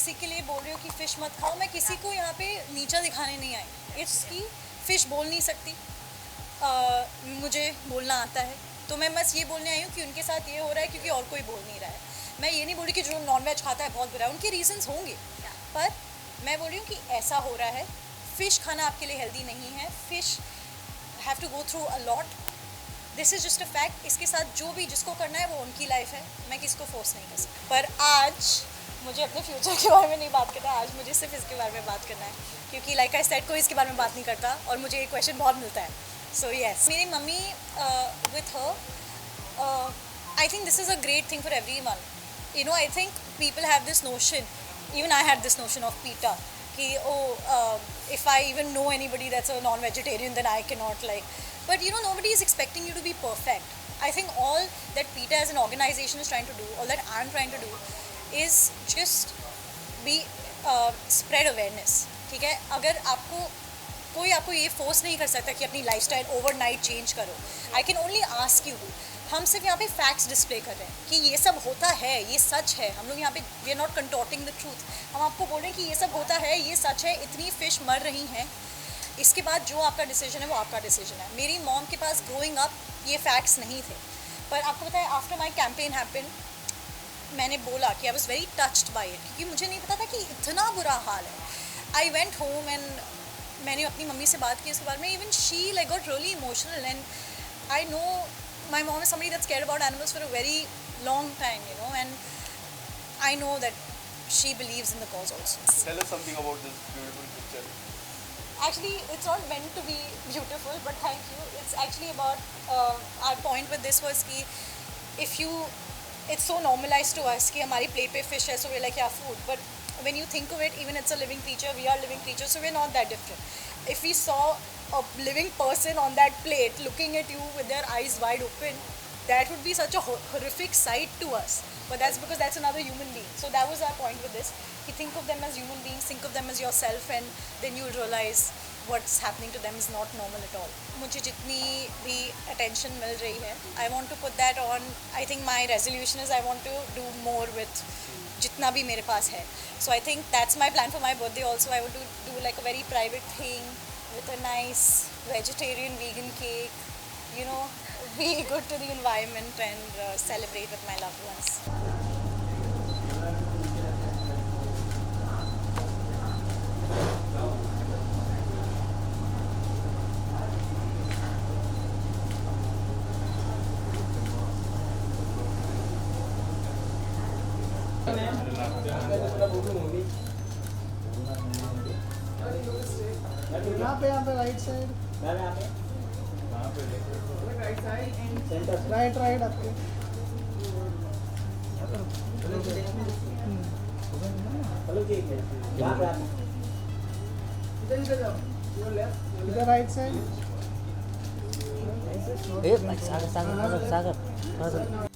किसी के लिए बोल रही हूँ कि फ़िश मत खाओ, मैं किसी को यहाँ पे नीचा दिखाने नहीं आई। इट्स कि फ़िश बोल नहीं सकती, मुझे बोलना आता है, तो मैं बस ये बोलने आई हूँ कि उनके साथ ये हो रहा है क्योंकि और कोई बोल नहीं रहा है। मैं ये नहीं बोल रही कि जो नॉनवेज खाता है बहुत बुरा है, उनके रीजंस होंगे, पर मैं बोल रही हूँ कि ऐसा हो रहा है। फ़िश खाना आपके लिए हेल्दी नहीं है। Fish have to go through a lot, this is just a fact. इसके साथ जो भी जिसको करना है वो उनकी लाइफ है, मैं किसी को फोर्स नहीं कर सकती। पर आज मुझे अपने फ्यूचर के बारे में नहीं बात करना, आज मुझे सिर्फ इसके बारे में बात करना है, क्योंकि लाइक आई सेड कोई इसके बारे में बात नहीं करता और मुझे ये क्वेश्चन बहुत मिलता है। सो येस, मेरी mummy with her, I think this is a great thing for every one. You know, I think people have this notion, even I had this notion of पीटा, कि if I even know anybody that's a non-vegetarian, then I cannot like. But you know, nobody is expecting you to be perfect. I think all that PETA as an organization is trying to do, all that I'm trying to do, is just be spread awareness. ठीक है, अगर कोई आपको ये force नहीं कर सकता कि अपनी लाइफस्टाइल ओवरनाइट चेंज करो। I can only ask you, हम सिर्फ यहाँ पे फैक्ट्स डिस्प्ले कर रहे हैं कि ये सब होता है, ये सच है। हम लोग यहाँ पे we are not contorting the truth, हम आपको बोल रहे हैं कि ये सब होता है, ये सच है, इतनी फ़िश मर रही हैं। इसके बाद जो आपका डिसीजन है वो आपका डिसीजन है। मेरी मॉम के पास ग्रोइंग अप ये फैक्ट्स नहीं थे, पर आपको पता है आफ्टर माई कैंपेन हैपन, मैंने बोला कि I was very touched by it, क्योंकि मुझे नहीं पता था कि इतना बुरा हाल है। आई वेंट होम एंड मैंने अपनी मम्मी से बात की इसके बारे में। Even she like got really emotional, and I know my mom is somebody that's cared about animals for a very long time, you know, and I know that she believes in the cause also. Tell us something about this beautiful picture. Actually, it's not meant to be beautiful, but thank you. It's actually about our point with this was कि if you, it's so normalized to us कि हमारी plate पे fish है, so we're like yeah, food. But when you think of it, even it's a living creature, we are living creatures, so we're not that different. If we saw a living person on that plate looking at you with their eyes wide open, that would be such a horrific sight to us. But that's because that's another human being. So that was our point with this. You think of them as human beings, think of them as yourself, and then you'll realize what's happening to them is not normal at all. मुझे जितनी भी attention मिल रही है, I want to put that on. I think my resolution is I want to do more with जितना भी मेरे पास है. So I think that's my plan for my birthday also. I want to do like a very private thing with a nice vegetarian vegan cake, you know, be good to the environment and celebrate with my loved ones. यहाँ पे right side, right right आपके इधर right side. सागर